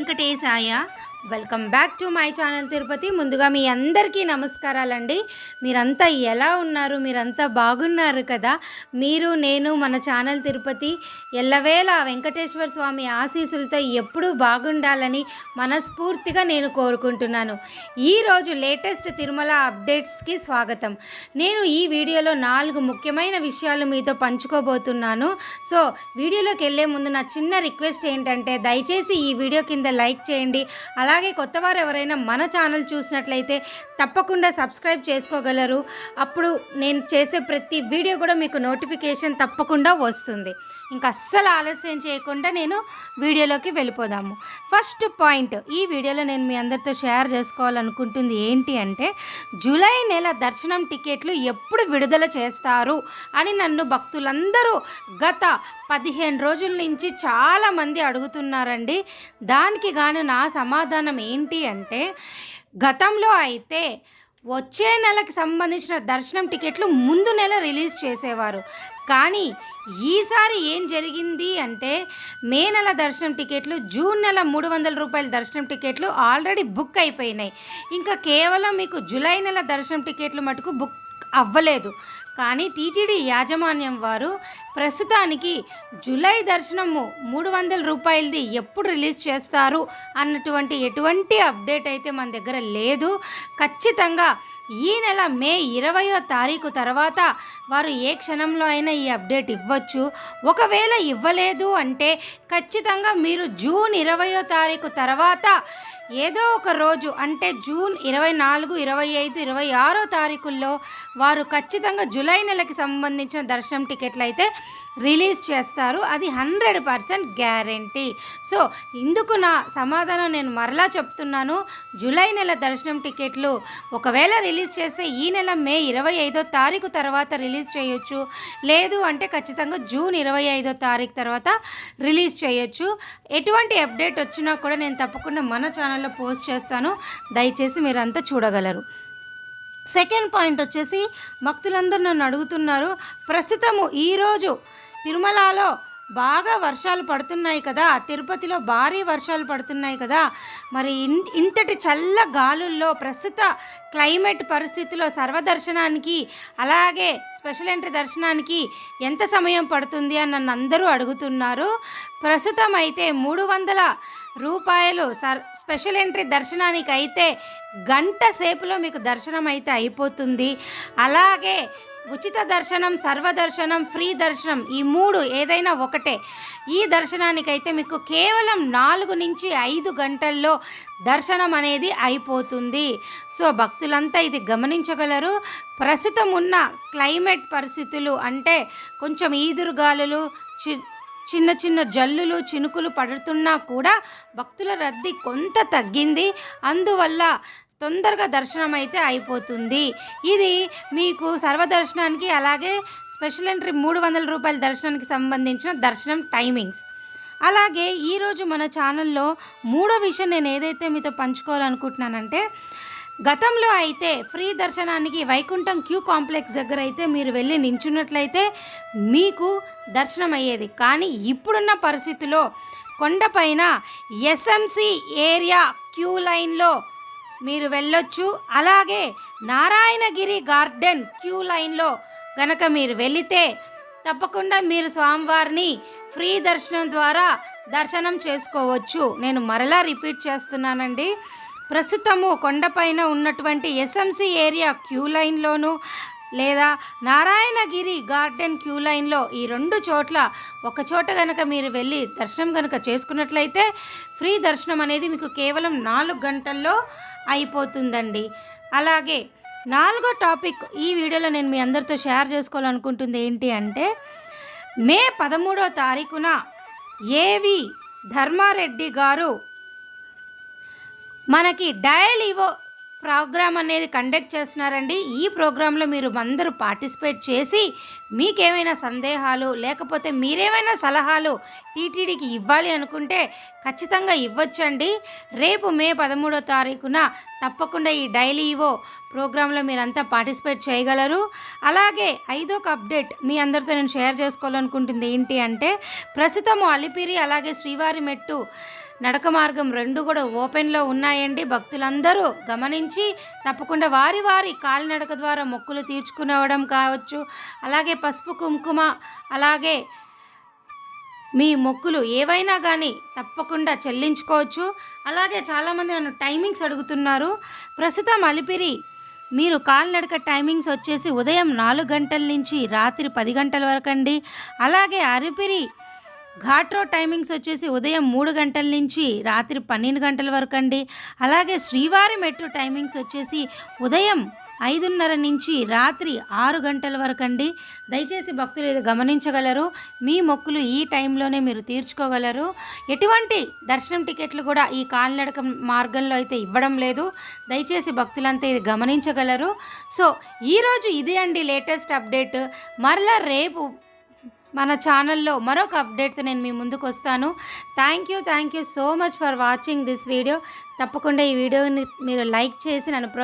Venkatesaya. Welcome back to my channel Tirupati. ముందుగా మీ అందరికీ నమస్కారాలండి. మీరంతా ఎలా ఉన్నారు? మీరంతా బాగున్నారు కదా? నేను మన ఛానల్ తిరుపతి ఎల్లవేళ వెంకటేశ్వర స్వామి ఆశీస్సులతో ఎప్పుడూ బాగుండాలని మనస్ఫూర్తిగా నేను కోరుకుంటున్నాను. ఈరోజు లేటెస్ట్ తిరుమల అప్డేట్స్కి స్వాగతం. నేను ఈ వీడియోలో 4 ముఖ్యమైన విషయాలు మీతో పంచుకోబోతున్నాను. సో వీడియోలోకి వెళ్ళే ముందు నా చిన్న రిక్వెస్ట్ ఏంటంటే, దయచేసి ఈ వీడియో కింద లైక్ చేయండి. అలాగే కొత్తవారు ఎవరైనా మన ఛానల్ చూసినట్లయితే తప్పకుండా సబ్స్క్రైబ్ చేసుకోగలరు. అప్పుడు నేను చేసే ప్రతి వీడియో కూడా మీకు నోటిఫికేషన్ తప్పకుండా వస్తుంది. ఇంకా అస్సలు ఆలస్యం చేయకుండా నేను వీడియోలోకి వెళ్ళిపోదాము. ఫస్ట్ పాయింట్, ఈ వీడియోలో నేను మీ అందరితో షేర్ చేసుకోవాలనుకుంటుంది ఏంటి అంటే, జూలై నెల దర్శనం టికెట్లు ఎప్పుడు విడుదల చేస్తారు అని నన్ను భక్తులందరూ గత 15 రోజుల నుంచి చాలామంది అడుగుతున్నారండి. దానికి గాను నా సమాధానం ఏంటి అంటే, గతంలో అయితే వచ్చే నెలకు సంబంధించిన దర్శనం టికెట్లు ముందు నెల రిలీజ్ చేసేవారు. కానీ ఈసారి ఏం జరిగింది అంటే, మే నెల దర్శనం టికెట్లు, జూన్ నెల 300 రూపాయల దర్శనం టికెట్లు ఆల్రెడీ బుక్ అయిపోయినాయి. ఇంకా కేవలం మీకు జూలై నెల దర్శనం టికెట్లు మటుకు బుక్ అవ్వలేదు. కానీ టీటీడీ యాజమాన్యం వారు ప్రస్తుతానికి జూలై దర్శనము 300 రూపాయలది ఎప్పుడు రిలీజ్ చేస్తారు అన్నటువంటి ఎటువంటి అప్డేట్ అయితే మన దగ్గర లేదు. ఖచ్చితంగా ఈ నెల మే 20వ తారీఖు తర్వాత వారు ఏ క్షణంలో అయినా ఈ అప్డేట్ ఇవ్వచ్చు. ఒకవేళ ఇవ్వలేదు అంటే ఖచ్చితంగా మీరు జూన్ 20వ తారీఖు తర్వాత ఏదో ఒక రోజు అంటే జూన్ 24, 25, 26 తారీఖుల్లో వారు ఖచ్చితంగా జూలై నెలకి సంబంధించిన దర్శనం టికెట్లు అయితే రిలీజ్ చేస్తారు. అది 100% గ్యారెంటీ. సో ఇందుకు నా సమాధానం నేను మరలా చెప్తున్నాను. జూలై నెల దర్శనం టికెట్లు ఒకవేళ రిలీజ్ చేస్తే ఈ నెల మే 25వ తారీఖు తర్వాత రిలీజ్ చేయొచ్చు. లేదు అంటే ఖచ్చితంగా జూన్ 25వ తారీఖు తర్వాత రిలీజ్ చేయొచ్చు. ఎటువంటి అప్డేట్ వచ్చినా కూడా నేను తప్పకుండా మన ఛానల్లో పోస్ట్ చేస్తాను. దయచేసి మీరంతా చూడగలరు. సెకండ్ పాయింట్ వచ్చేసి, భక్తులందరూ నన్ను అడుగుతున్నారు, ప్రస్తుతము ఈరోజు తిరుమలలో బాగా వర్షాలు పడుతున్నాయి కదా, తిరుపతిలో భారీ వర్షాలు పడుతున్నాయి కదా, మరి ఇంతటి చల్ల గాలుల్లో ప్రస్తుత క్లైమేట్ పరిస్థితిలో సర్వదర్శనానికి అలాగే స్పెషల్ ఎంట్రీ దర్శనానికి ఎంత సమయం పడుతుంది అని నన్ను అందరూ అడుగుతున్నారు. ప్రస్తుతం అయితే 300 రూపాయలు స్పెషల్ ఎంట్రీ దర్శనానికి అయితే గంట సేపులో మీకు దర్శనం అయితే అయిపోతుంది. అలాగే ఉచిత దర్శనం, సర్వదర్శనం, ఫ్రీ దర్శనం ఈ 3 ఏదైనా ఒకటే. ఈ దర్శనానికైతే మీకు కేవలం 4 నుంచి 5 గంటల్లో దర్శనం అనేది అయిపోతుంది. సో భక్తులంతా ఇది గమనించగలరు. ప్రస్తుతం ఉన్న క్లైమేట్ పరిస్థితులు అంటే కొంచెం ఈదురుగాలులు, చిన్న చిన్న జల్లులు, చినుకులు పడుతున్నా కూడా భక్తుల రద్దీ కొంత తగ్గింది. అందువల్ల తొందరగా దర్శనం అయితే అయిపోతుంది. ఇది మీకు సర్వదర్శనానికి అలాగే స్పెషల్ ఎంట్రీ 300 రూపాయల దర్శనానికి సంబంధించిన దర్శనం టైమింగ్స్. అలాగే ఈరోజు మన ఛానల్లో 3వ విషయం నేను ఏదైతే మీతో పంచుకోవాలనుకుంటున్నానంటే, గతంలో అయితే ఫ్రీ దర్శనానికి వైకుంఠం క్యూ కాంప్లెక్స్ దగ్గర అయితే మీరు వెళ్ళి నించున్నట్లయితే మీకు దర్శనం అయ్యేది. కానీ ఇప్పుడున్న పరిస్థితిలో కొండపైన ఎస్ఎంసి ఏరియా క్యూ లైన్లో మీరు వెళ్ళొచ్చు. అలాగే నారాయణగిరి గార్డెన్ క్యూ లైన్లో గనక మీరు వెళితే తప్పకుండా మీరు స్వామివారిని ఫ్రీ దర్శనం ద్వారా దర్శనం చేసుకోవచ్చు. నేను మరలా రిపీట్ చేస్తున్నానండి. ప్రస్తుతము కొండపైన ఉన్నటువంటి ఎస్ఎంసి ఏరియా క్యూ లైన్లోను లేదా నారాయణగిరి గార్డెన్ క్యూ లైన్లో ఈ 2 చోట్ల ఒక చోట కనుక మీరు వెళ్ళి దర్శనం కనుక చేసుకున్నట్లయితే ఫ్రీ దర్శనం అనేది మీకు కేవలం 4 గంటల్లో అయిపోతుందండి. అలాగే 4వ టాపిక్ ఈ వీడియోలో నేను మీ అందరితో షేర్ చేసుకోవాలనుకుంటుంది ఏంటి అంటే, మే 13వ తారీఖున ఏవి ధర్మారెడ్డి గారు మనకి డయల్ ఇవో ప్రోగ్రామ్ అనేది కండక్ట్ చేస్తున్నారండి. ఈ ప్రోగ్రాంలో మీరు అందరూ పార్టిసిపేట్ చేసి మీకేమైనా సందేహాలు లేకపోతే మీరేమైనా సలహాలు టీటీడీకి ఇవ్వాలి అనుకుంటే ఖచ్చితంగా ఇవ్వచ్చండి. రేపు మే 13వ తారీఖున తప్పకుండా ఈ డైలీ ఇవో ప్రోగ్రాంలో మీరంతా పార్టిసిపేట్ చేయగలరు. అలాగే 5వ అప్డేట్ మీ అందరితో నేను షేర్ చేసుకోవాలనుకుంటుంది ఏంటి అంటే, ప్రస్తుతము అలిపిరి అలాగే శ్రీవారి మెట్టు నడక మార్గం 2 కూడా ఓపెన్లో ఉన్నాయండి. భక్తులందరూ గమనించి తప్పకుండా వారి వారి కాలినడక ద్వారా మొక్కులు తీర్చుకునవడం కావచ్చు, అలాగే పసుపు కుంకుమ, అలాగే మీ మొక్కులు ఏవైనా కానీ తప్పకుండా చెల్లించుకోవచ్చు. అలాగే చాలామంది నన్ను టైమింగ్స్ అడుగుతున్నారు. ప్రస్తుతం అలిపిరి మీరు కాలినడక టైమింగ్స్ వచ్చేసి ఉదయం 4 గంటల నుంచి రాత్రి 10 గంటల వరకు అండి. అలాగే అలిపిరి ఘాట్ రోడ్ టైమింగ్స్ వచ్చేసి ఉదయం 3 గంటల నుంచి రాత్రి 12 గంటల వరకు అండి. అలాగే శ్రీవారి మెట్రో టైమింగ్స్ వచ్చేసి ఉదయం 5:30 నుంచి రాత్రి 6 గంటల వరకు అండి. దయచేసి భక్తులు ఇది గమనించగలరు. మీ మొక్కులు ఈ టైంలోనే మీరు తీర్చుకోగలరు. ఎటువంటి దర్శనం టికెట్లు కూడా ఈ కాలినడక మార్గంలో అయితే ఇవ్వడం లేదు. దయచేసి భక్తులంతా ఇది గమనించగలరు. సో ఈరోజు ఇదే అండి లేటెస్ట్ అప్డేట్. మరలా రేపు మన ఛానల్లో మరొక అప్డేట్తో నేను మీ ముందుకు వస్తాను. Thank you so much for watching this video. తప్పకుండా ఈ వీడియోని మీరు లైక్ చేసి నన్ను